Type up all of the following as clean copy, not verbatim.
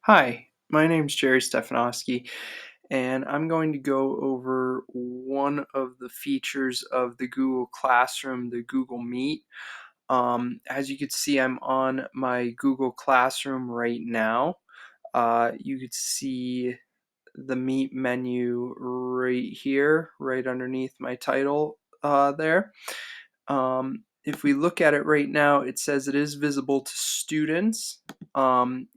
Hi, my name's Jerry Stefanowski, and I'm going to go over one of the features of the Google Classroom, the Google Meet. As you can see, I'm on my Google Classroom right now. You could see the Meet menu right here, right underneath my title there. If we look at it right now, it says it is visible to students.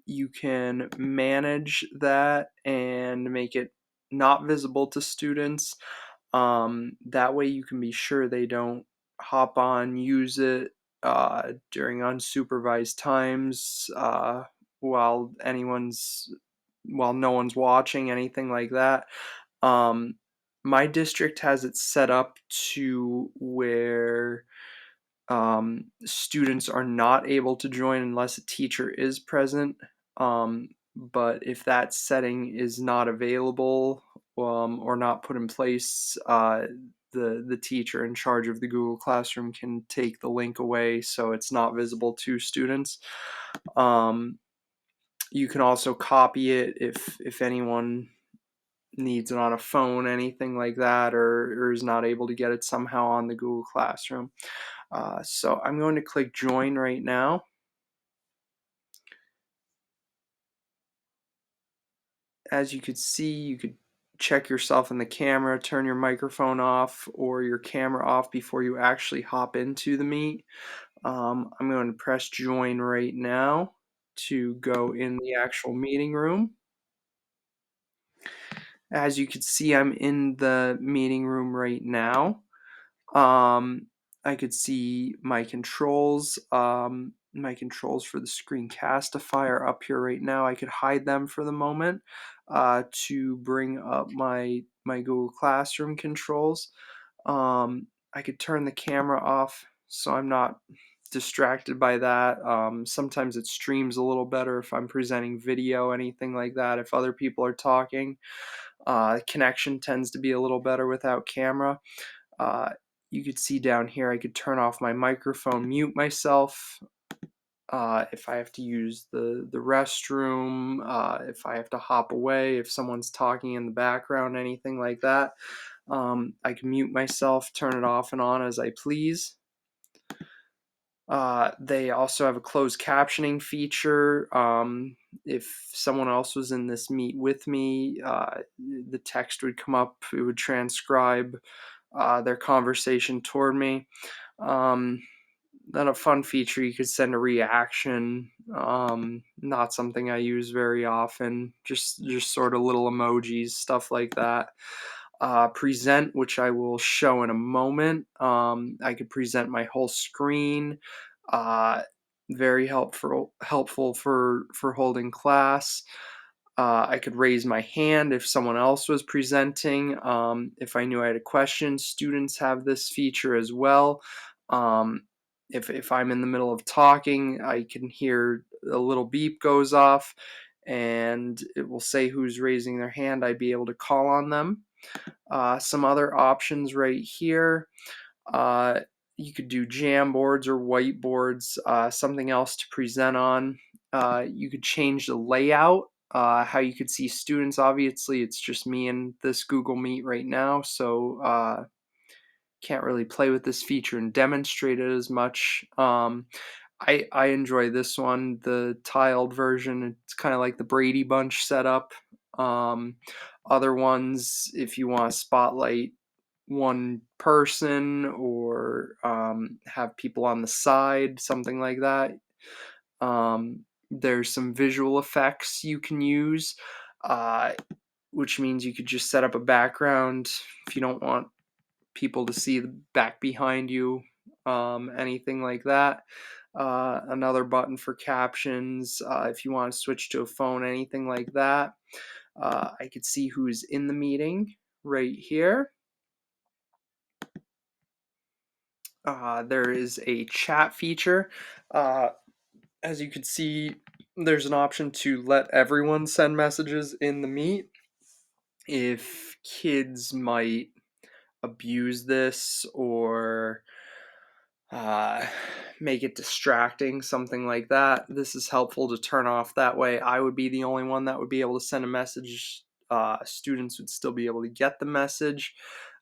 You can manage that and make it not visible to students. That way you can be sure they don't hop on, use it during unsupervised times while anyone's while no one's watching, anything like that. Um, my district has it set up to where students are not able to join unless a teacher is present. But if that setting is not available or not put in place, the teacher in charge of the Google Classroom can take the link away so it's not visible to students. Um, you can also copy it if anyone needs it on a phone, anything like that, or is not able to get it somehow on the Google Classroom. So I'm going to click join right now. As you could see, you could check yourself in the camera, turn your microphone off or your camera off before you actually hop into the Meet. I'm going to press join right now to go in the actual meeting room. As you can see, I'm in the meeting room right now. Um, I could see my controls for the Screencastify are up here right now. I could hide them for the moment to bring up my Google Classroom controls. I could turn the camera off so I'm not distracted by that. Sometimes it streams a little better if I'm presenting video, anything like that. If other people are talking, connection tends to be a little better without camera. Uh, you could see down here I could turn off my microphone, mute myself if I have to use the restroom, if I have to hop away, if someone's talking in the background, anything like that. I can mute myself, turn it off and on as I please. They also have a closed captioning feature. If someone else was in this meet with me, the text would come up, it would transcribe their conversation toward me. Um, then a fun feature, you could send a reaction. Not something I use very often. Just sort of little emojis, stuff like that. Present, which I will show in a moment. I could present my whole screen. Uh, Very helpful for holding class. I could raise my hand if someone else was presenting. If I knew I had a question, students have this feature as well. Um, if I'm in the middle of talking, I can hear a little beep goes off and it will say who's raising their hand. I'd be able to call on them. Some other options right here. Uh, you could do Jamboards or whiteboards, something else to present on. You could change the layout, how you could see students. Obviously, it's just me and this Google Meet right now, so can't really play with this feature and demonstrate it as much. I enjoy this one, the tiled version. It's kind of like the Brady Bunch setup. Um, Other ones, if you want to spotlight one person or have people on the side, something like that. There's some visual effects you can use, uh, which means you could just set up a background if you don't want people to see the back behind you, anything like that. Another button for captions if you want to switch to a phone, anything like that. I could see who's in the meeting right here. There is a chat feature. Uh, as you can see, there's an option to let everyone send messages in the Meet. If kids might abuse this or uh, make it distracting, something like that. This is helpful to turn off. That way, I would be the only one that would be able to send a message. Students would still be able to get the message.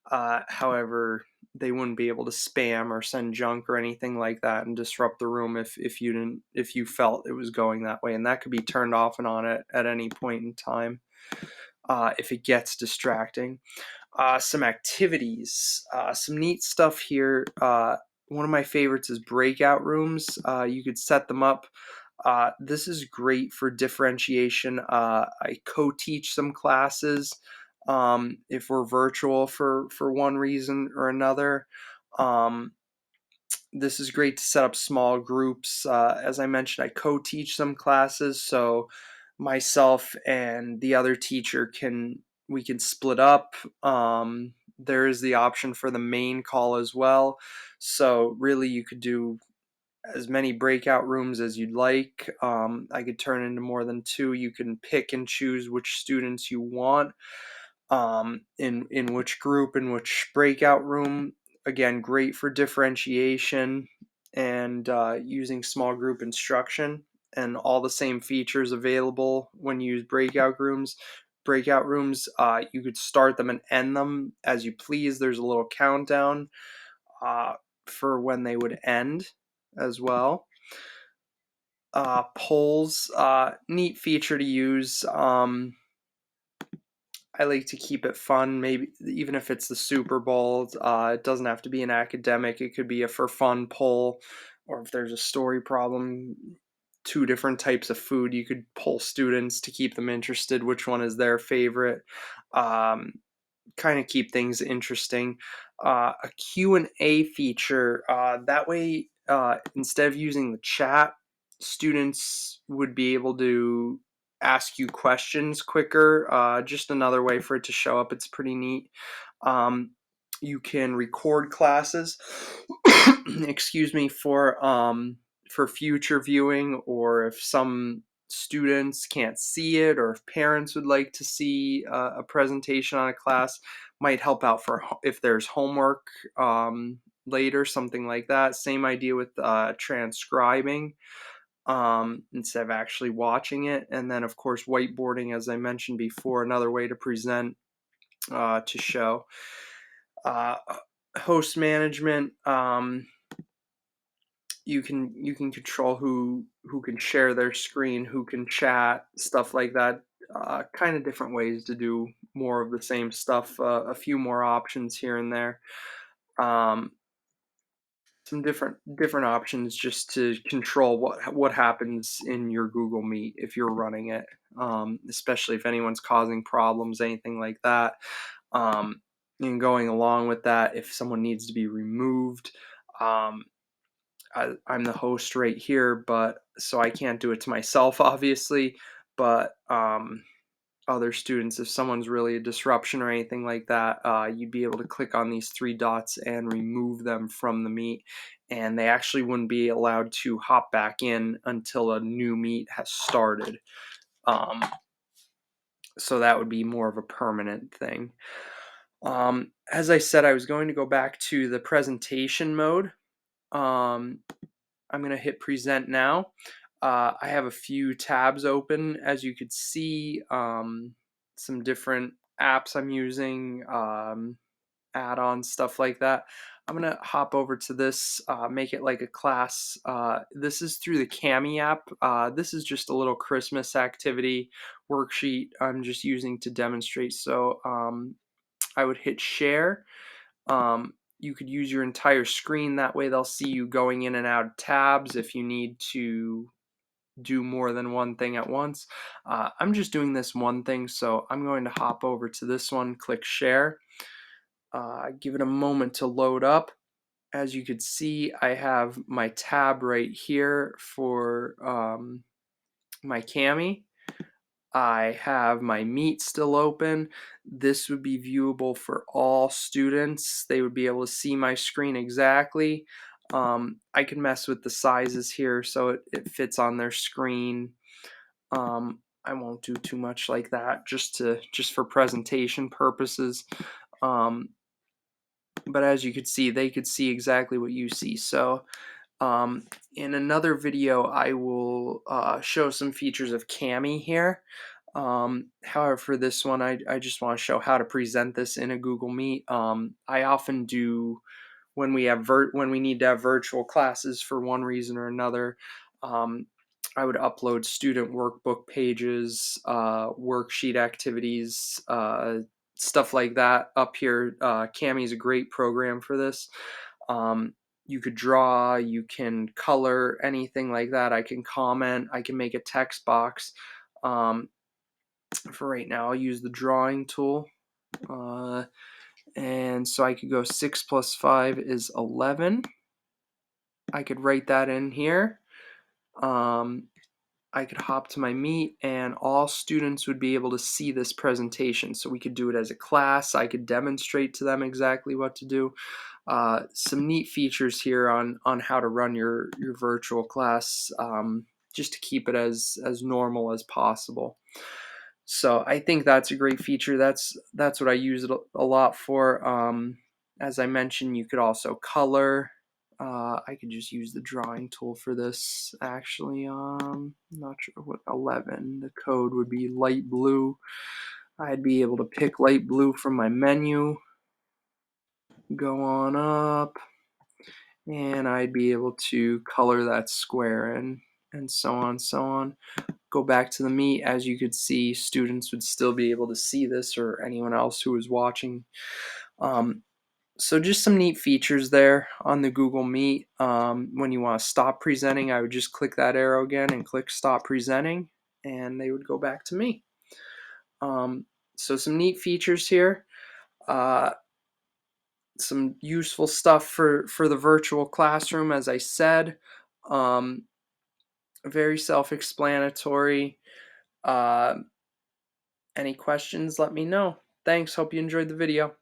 However, they wouldn't be able to spam or send junk or anything like that and disrupt the room if you felt it was going that way. And that could be turned off and on at any point in time if it gets distracting. Some activities, some neat stuff here. One of my favorites is breakout rooms. You could set them up. This is great for differentiation. I co-teach some classes if we're virtual for one reason or another. Um, this is great to set up small groups. As I mentioned, I co-teach some classes, so myself and the other teacher we can split up. There is the option for the main call as well. So really you could do as many breakout rooms as you'd like. I could turn into more than two. You can pick and choose which students you want in which group, in which breakout room. Again, great for differentiation and using small group instruction, and all the same features available when you use breakout rooms. Breakout rooms, you could start them and end them as you please. There's a little countdown uh, for when they would end as well. Polls, neat feature to use. I like to keep it fun, maybe even if it's the Super Bowl. It doesn't have to be an academic. It could be a for fun poll, or if there's a story problem, two different types of food. You could poll students to keep them interested. Which one is their favorite? Um, kind of keep things interesting. A Q&A feature. That way, instead of using the chat, students would be able to ask you questions quicker. Just another way for it to show up. It's pretty neat. Um, you can record classes, excuse me, for future viewing, or if some students can't see it, or if parents would like to see a presentation on a class, might help out for if there's homework later, something like that. Same idea with transcribing instead of actually watching it. And then, of course, whiteboarding, as I mentioned before, another way to present to show. Uh, Host management. You can control who can share their screen, who can chat, stuff like that. Kind of different ways to do more of the same stuff. A few more options here and there. Um, some different options just to control what happens in your Google Meet if you're running it, especially if anyone's causing problems, anything like that. Um, and going along with that, if someone needs to be removed, um, I'm the host right here, but so I can't do it to myself, obviously. But other students, if someone's really a disruption or anything like that, you'd be able to click on these three dots and remove them from the meet, and they actually wouldn't be allowed to hop back in until a new meet has started. Um, so that would be more of a permanent thing. As I said, I was going to go back to the presentation mode. Um, I'm going to hit present now. I have a few tabs open, as you could see, some different apps I'm using, add-ons, stuff like that. I'm going to hop over to this, make it like a class. This is through the Kami app. This is just a little Christmas activity worksheet I'm just using to demonstrate. So I would hit share. You could use your entire screen. That way they'll see you going in and out of tabs if you need to do more than one thing at once. I'm just doing this one thing, so I'm going to hop over to this one, click share, give it a moment to load up. As you could see, I have my tab right here for my Kami. I have my Meet still open. This would be viewable for all students. They would be able to see my screen exactly. I can mess with the sizes here so it fits on their screen. I won't do too much like that, just for presentation purposes. Um, but as you could see, they could see exactly what you see. So in another video, I will show some features of Kami here. However, for this one, I just want to show how to present this in a Google Meet. I often do when when we need to have virtual classes for one reason or another. Um, I would upload student workbook pages, worksheet activities, stuff like that up here. Kami is a great program for this. Um, you could draw, you can color, anything like that. I can comment, I can make a text box. Um, for right now, I'll use the drawing tool. And so I could go 6 plus 5 is 11. I could write that in here. Um, I could hop to my Meet and all students would be able to see this presentation. So we could do it as a class. I could demonstrate to them exactly what to do. Some neat features here on how to run your virtual class, just to keep it as normal as possible. So I think that's a great feature. That's what I use it a lot for. As I mentioned, you could also color. I could just use the drawing tool for this. Actually, not sure what 11. The code would be light blue. I'd be able to pick light blue from my menu. Go on up, and I'd be able to color that square in, and so on, so on. Go back to the Meet. As you could see, students would still be able to see this, or anyone else who was watching. Um, so just some neat features there on the Google Meet. When you want to stop presenting, I would just click that arrow again and click stop presenting, and they would go back to me. Um, so some neat features here. Uh, some useful stuff for the virtual classroom, as I said. Um, very self-explanatory. Uh, any questions, let me know. Thanks. Hope you enjoyed the video.